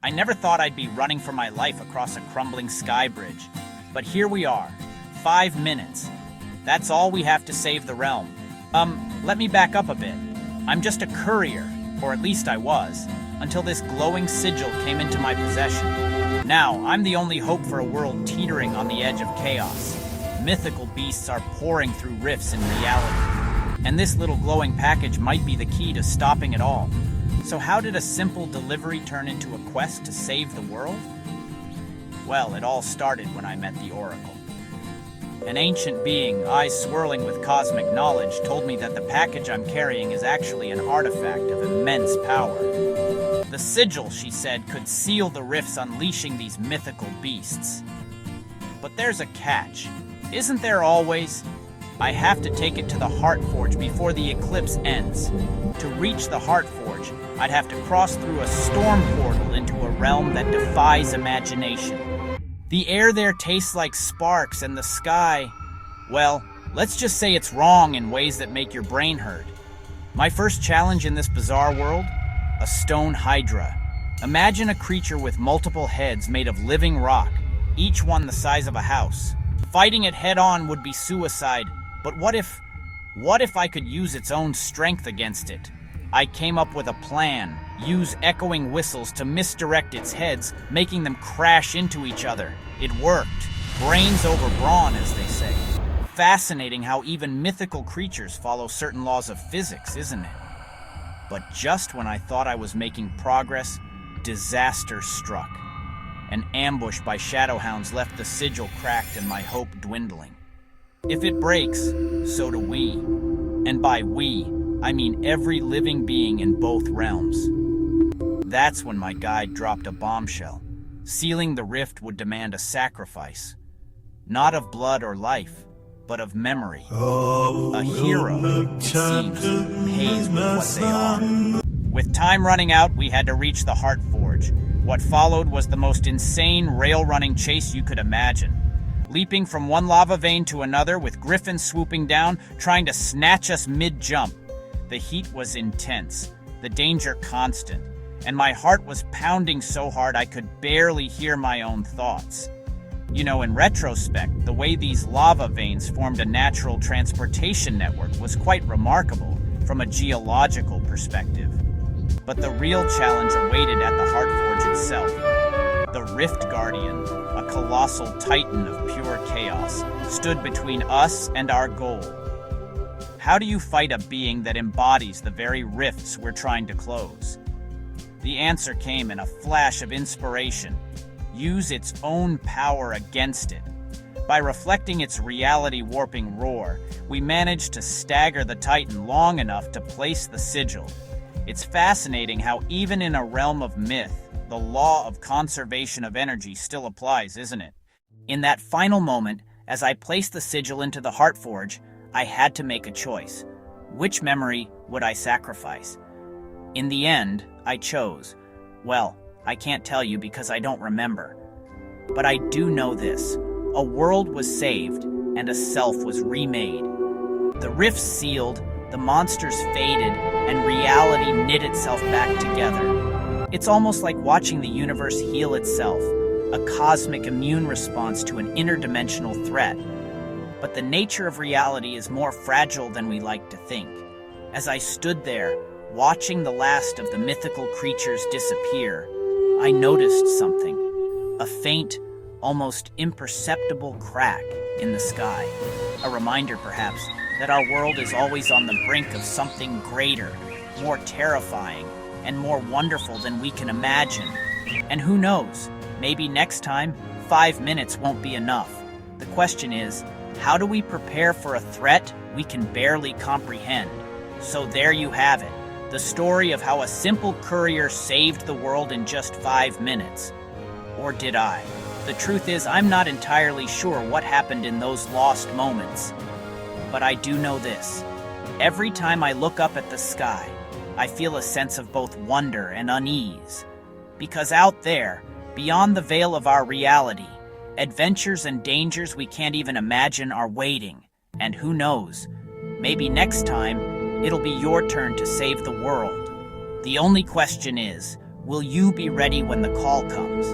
I never thought I'd be running for my life across a crumbling sky bridge. But here we are. 5 minutes. That's all we have to save the realm. Let me back up a bit. I'm just a courier, or at least I was, until this glowing sigil came into my possession. Now, I'm the only hope for a world teetering on the edge of chaos. Mythical beasts are pouring through rifts in reality. And this little glowing package might be the key to stopping it all. So how did a simple delivery turn into a quest to save the world? Well, it all started when I met the Oracle. An ancient being, eyes swirling with cosmic knowledge, told me that the package I'm carrying is actually an artifact of immense power. The sigil, she said, could seal the rifts, unleashing these mythical beasts. But there's a catch. Isn't there always? I have to take it to the Heartforge before the eclipse ends. To reach the Heartforge, I'd have to cross through a storm portal into a realm that defies imagination. The air there tastes like sparks, and the sky, well, let's just say it's wrong in ways that make your brain hurt. My first challenge in this bizarre world? A stone hydra. Imagine a creature with multiple heads made of living rock, each one the size of a house. Fighting it head-on would be suicide, but what if I could use its own strength against it? I came up with a plan. Use echoing whistles to misdirect its heads, making them crash into each other. It worked. Brains over brawn, as they say. Fascinating how even mythical creatures follow certain laws of physics, isn't it? But just when I thought I was making progress, disaster struck. An ambush by shadowhounds left the sigil cracked and my hope dwindling. If it breaks, so do we. And by we, I mean every living being in both realms. That's when my guide dropped a bombshell. Sealing the rift would demand a sacrifice. Not of blood or life, but of memory. A hero, it seems, pays with what they are. With time running out, we had to reach the Heartforge. What followed was the most insane rail-running chase you could imagine. Leaping from one lava vein to another with griffins swooping down, trying to snatch us mid-jump. The heat was intense, the danger constant, and my heart was pounding so hard I could barely hear my own thoughts. You know, in retrospect, the way these lava veins formed a natural transportation network was quite remarkable from a geological perspective. But the real challenge awaited at the Heartforge itself. The Rift Guardian, a colossal titan of pure chaos, stood between us and our goal. How do you fight a being that embodies the very rifts we're trying to close? The answer came in a flash of inspiration. Use its own power against it. By reflecting its reality-warping roar, we managed to stagger the Titan long enough to place the sigil. It's fascinating how even in a realm of myth, the law of conservation of energy still applies, isn't it? In that final moment, as I placed the sigil into the Heartforge, I had to make a choice. Which memory would I sacrifice? In the end, I chose. Well, I can't tell you because I don't remember. But I do know this. A world was saved, and a self was remade. The rifts sealed, the monsters faded, and reality knit itself back together. It's almost like watching the universe heal itself, a cosmic immune response to an interdimensional threat. But the nature of reality is more fragile than we like to think. As I stood there, watching the last of the mythical creatures disappear, I noticed something. A faint, almost imperceptible crack in the sky. A reminder, perhaps, that our world is always on the brink of something greater, more terrifying, and more wonderful than we can imagine. And who knows, maybe next time, 5 minutes won't be enough. The question is, how do we prepare for a threat we can barely comprehend? So there you have it, the story of how a simple courier saved the world in just 5 minutes. Or did I? The truth is, I'm not entirely sure what happened in those lost moments. But I do know this. Every time I look up at the sky, I feel a sense of both wonder and unease. Because out there, beyond the veil of our reality, adventures and dangers we can't even imagine are waiting. And who knows, maybe next time, it'll be your turn to save the world. The only question is, Will you be ready when the call comes?